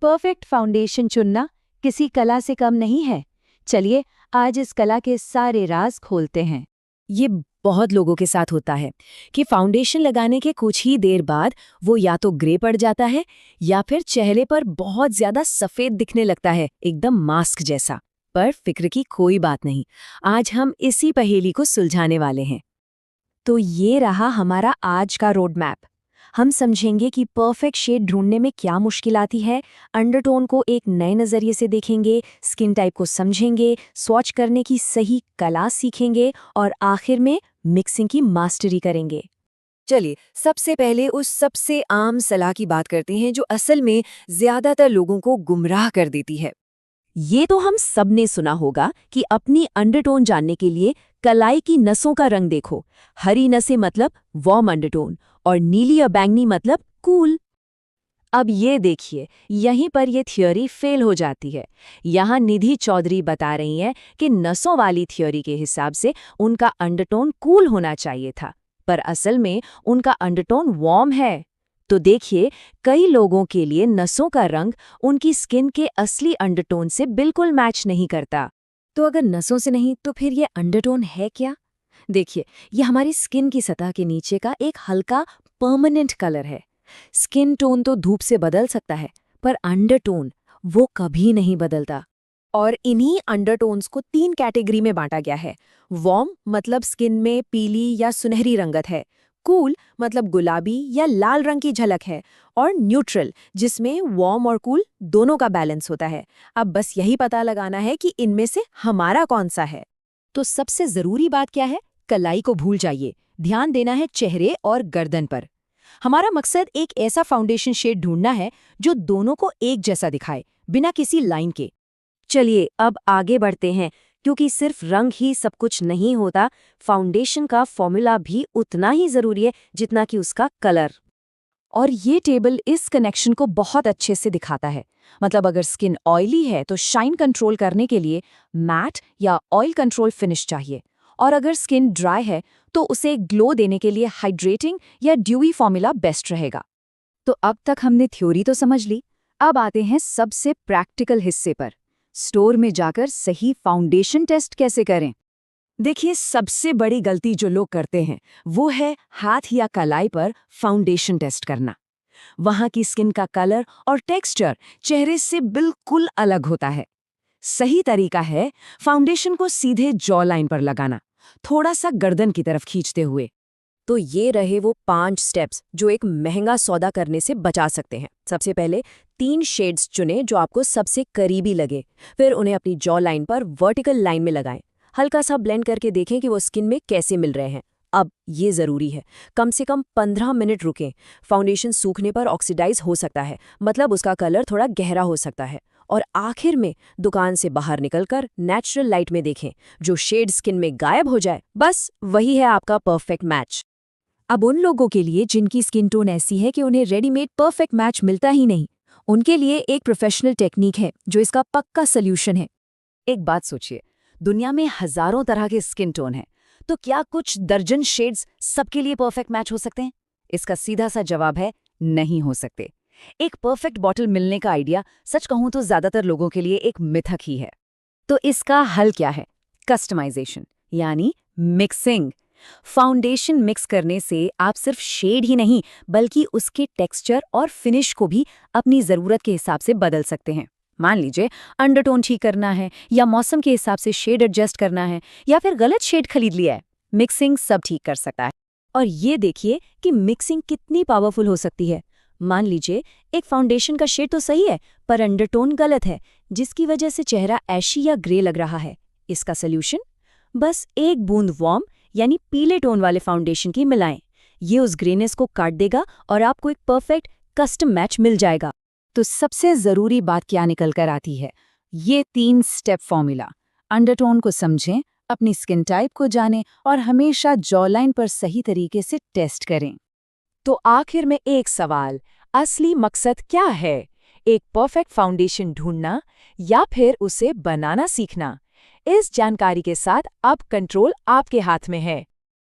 Perfect foundation चुनना किसी कला से कम नहीं है। चलिए आज इस कला के सारे राज खोलते हैं। ये बहुत लोगों के साथ होता है कि फाउंडेशन लगाने के कुछ ही देर बाद वो या तो ग्रे पड़ जाता है या फिर चेहरे पर बहुत ज्यादा सफेद दिखने लगता है, एकदम मास्क जैसा। पर फिक्र की कोई बात नहीं, आज हम इसी पहेली को सुलझाने वाले हैं। तो ये रहा हमारा आज का रोड मैप। हम समझेंगे कि परफेक्ट शेड ढूंढने में क्या मुश्किल आती है, अंडरटोन को एक नए नज़रिए से देखेंगे, स्किन टाइप को समझेंगे, स्वॉच करने की सही कला सीखेंगे और आखिर में मिक्सिंग की मास्टरी करेंगे। चलिए सबसे पहले उस सबसे आम सलाह की बात करते हैं जो असल में ज्यादातर लोगों को गुमराह कर देती है। ये तो हम सब ने सुना होगा कि अपनी अंडरटोन जानने के लिए कलाई की नसों का रंग देखो। हरी नसें मतलब वार्म अंडरटोन और नीली या बैंगनी मतलब कूल। अब ये देखिए, यहीं पर ये थ्योरी फेल हो जाती है। यहाँ निधि चौधरी बता रही हैं कि नसों वाली थ्योरी के हिसाब से उनका अंडरटोन कूल होना चाहिए था, पर असल में उनका अंडरटोन वार्म है। तो देखिए, कई लोगों के लिए नसों का रंग उनकी स्किन के असली अंडरटोन से बिल्कुल मैच नहीं करता। तो अगर नसों से नहीं तो फिर ये अंडरटोन है क्या? देखिए, ये हमारी स्किन की सतह के नीचे का एक हल्का परमानेंट कलर है। स्किन टोन तो धूप से बदल सकता है, पर अंडरटोन वो कभी नहीं बदलता। और इन्हीं अंडरटोन्स को 3 कैटेगरी में बांटा गया है। वार्म मतलब स्किन में पीली या सुनहरी रंगत है, कूल मतलब गुलाबी या लाल रंग की झलक है, और न्यूट्रल जिसमें वार्म और कूल दोनों का बैलेंस होता है। अब बस यही पता लगाना है कि इनमें से हमारा कौन सा है। तो सबसे जरूरी बात क्या है? कलाई को भूल जाइए, ध्यान देना है चेहरे और गर्दन पर। हमारा मकसद एक ऐसा फाउंडेशन शेड ढूंढना है जो दोनों को एक जैसा दिखाए, बिना किसी लाइन के। चलिए अब आगे बढ़ते हैं, क्योंकि सिर्फ रंग ही सब कुछ नहीं होता, फाउंडेशन का फॉर्मूला भी उतना ही जरूरी है जितना कि उसका कलर। और ये टेबल इस कनेक्शन को बहुत अच्छे से दिखाता है। मतलब अगर स्किन ऑयली है तो शाइन कंट्रोल करने के लिए मैट या ऑयल कंट्रोल फिनिश चाहिए, और अगर स्किन ड्राई है तो उसे ग्लो देने के लिए हाइड्रेटिंग या ड्यूई फॉर्मूला बेस्ट रहेगा। तो अब तक हमने थ्योरी तो समझ ली, अब आते हैं सबसे प्रैक्टिकल हिस्से पर। स्टोर में जाकर सही फाउंडेशन टेस्ट कैसे करें? देखिए, सबसे बड़ी गलती जो लोग करते हैं वो है हाथ या कलाई पर फाउंडेशन टेस्ट करना। वहां की स्किन का कलर और टेक्सचर चेहरे से बिल्कुल अलग होता है। सही तरीका है फाउंडेशन को सीधे जॉ लाइन पर लगाना, थोड़ा सा गर्दन की तरफ खींचते हुए। तो ये रहे वो 5 स्टेप्स जो एक महंगा सौदा करने से बचा सकते हैं। सबसे पहले 3 शेड्स चुनें जो आपको सबसे करीबी लगे, फिर उन्हें अपनी जॉ लाइन पर वर्टिकल लाइन में लगाएं। हल्का सा ब्लेंड करके देखें कि वो स्किन में कैसे मिल रहे हैं। अब ये ज़रूरी है, कम से कम 15 मिनट रुकें। फाउंडेशन सूखने पर ऑक्सीडाइज हो सकता है, मतलब उसका कलर थोड़ा गहरा हो सकता है। और आखिर में दुकान से बाहर निकलकर नेचुरल लाइट में देखें, जो शेड स्किन में गायब हो जाए, बस वही है आपका परफेक्ट मैच। अब उन लोगों के लिए जिनकी स्किन टोन ऐसी है कि उन्हें रेडीमेड परफेक्ट मैच मिलता ही नहीं, उनके लिए एक प्रोफेशनल टेक्निक है जो इसका पक्का सल्यूशन है। एक बात सोचिए, दुनिया में हजारों तरह के स्किन टोन हैं, तो क्या कुछ दर्जन शेड्स सबके लिए परफेक्ट मैच हो सकते हैं? इसका सीधा सा जवाब है नहीं हो सकते। एक परफेक्ट बॉटल मिलने का आइडिया सच कहूं तो ज्यादातर लोगों के लिए एक मिथक ही है। तो इसका हल क्या है? कस्टमाइजेशन यानी मिक्सिंग। फाउंडेशन मिक्स करने से आप सिर्फ शेड ही नहीं बल्कि उसके टेक्सचर और फिनिश को भी अपनी ज़रूरत के हिसाब से बदल सकते हैं। मान लीजिए अंडरटोन ठीक करना है, या मौसम के हिसाब से शेड एडजस्ट करना है, या फिर गलत शेड खरीद लिया है, मिक्सिंग सब ठीक कर सकता है। और ये देखिए कि मिक्सिंग कितनी पावरफुल हो सकती है। मान लीजिए एक फाउंडेशन का शेड तो सही है पर अंडरटोन गलत है, जिसकी वजह से चेहरा ऐशी या ग्रे लग रहा है। इसका सल्यूशन? बस एक बूंद वार्म यानी पीले टोन वाले फाउंडेशन की मिलाएं। ये उस ग्रेनेस को काट देगा और आपको एक परफेक्ट कस्टम मैच मिल जाएगा। तो सबसे जरूरी बात क्या निकल कर आती है? ये 3 स्टेप फॉर्मूला। अंडरटोन को समझें, अपनी स्किन टाइप को जानें और हमेशा जॉ लाइन पर सही तरीके से टेस्ट करें। तो आखिर में एक सवाल, असली मकसद क्या है? एक परफेक्ट फाउंडेशन ढूंढना या फिर उसे बनाना सीखना? इस जानकारी के साथ अब कंट्रोल आपके हाथ में है।